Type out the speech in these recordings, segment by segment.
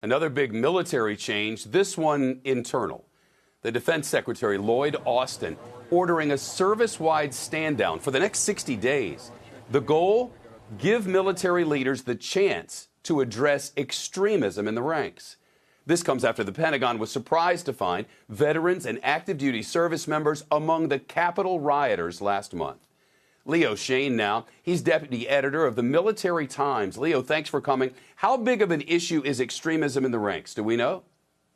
Another big military change, this one internal. The Defense Secretary Lloyd Austin ordering a service-wide stand-down for the next 60 days. The goal? Give military leaders the chance to address extremism in the ranks. This comes after the Pentagon was surprised to find veterans and active-duty service members among the Capitol rioters last month. Leo Shane now, he's deputy editor of the Military Times. Leo, thanks for coming. How big of an issue is extremism in the ranks? Do we know?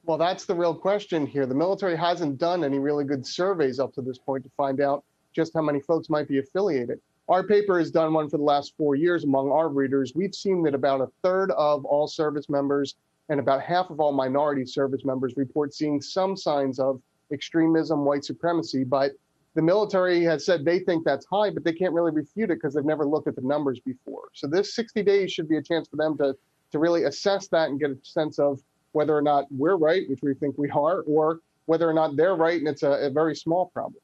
Well, that's the real question here. The military hasn't done any really good surveys up to this point to find out just how many folks might be affiliated. Our paper has done one for the last 4 years among our readers. We've seen that about a third of all service members and about half of all minority service members report seeing some signs of extremism, white supremacy, but the military has said they think that's high, but they can't really refute it because they've never looked at the numbers before. So this 60 days should be a chance for them to really assess that and get a sense of whether or not we're right, which we think we are, or whether or not they're right and it's a very small problem.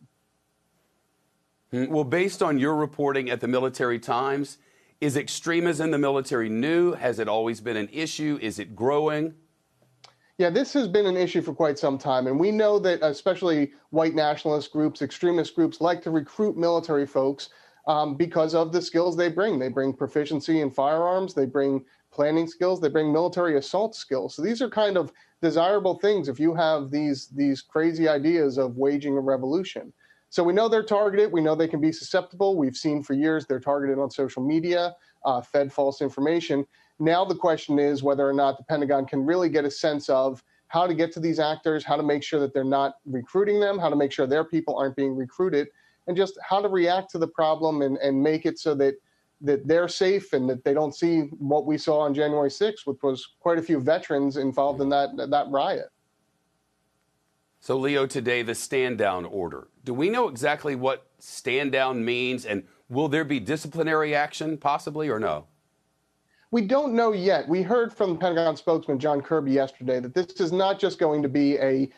Well, based on your reporting at the Military Times, is extremism in the military new? Has it always been an issue? Is it growing? Yeah, this has been an issue for quite some time. And we know that especially white nationalist groups, extremist groups like to recruit military folks because of the skills they bring. They bring proficiency in firearms, they bring planning skills, they bring military assault skills. So these are kind of desirable things if you have these crazy ideas of waging a revolution. So we know they're targeted. We know they can be susceptible. We've seen for years they're targeted on social media, fed false information. Now the question is whether or not the Pentagon can really get a sense of how to get to these actors, how to make sure that they're not recruiting them, how to make sure their people aren't being recruited, and just how to react to the problem and make it so that they're safe and that they don't see what we saw on January 6th, which was quite a few veterans involved in that riot. So, Leo, today, the stand-down order. Do we know exactly what stand-down means, and will there be disciplinary action possibly or no? We don't know yet. We heard from Pentagon spokesman John Kirby yesterday that this is not just going to be a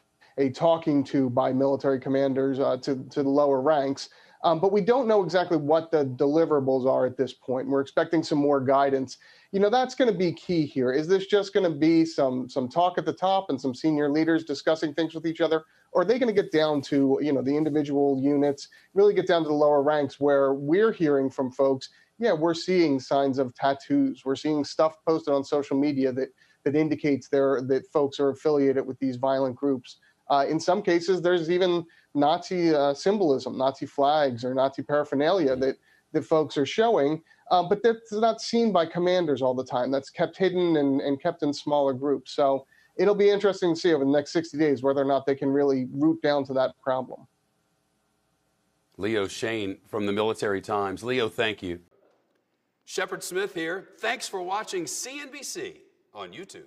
talking to by military commanders to the lower ranks, but we don't know exactly what the deliverables are at this point. We're expecting some more guidance. You know, that's going to be key here. Is this just going to be some talk at the top and some senior leaders discussing things with each other? Or are they going to get down to, the individual units, really get down to the lower ranks where we're hearing from folks, yeah, we're seeing signs of tattoos. We're seeing stuff posted on social media that indicates that folks are affiliated with these violent groups. In some cases, there's even Nazi symbolism, Nazi flags or Nazi paraphernalia that folks are showing, but that's not seen by commanders all the time. That's kept hidden and kept in smaller groups. So it'll be interesting to see over the next 60 days whether or not they can really root down to that problem. Leo Shane from the Military Times. Leo, thank you. Shepard Smith here. Thanks for watching CNBC on YouTube.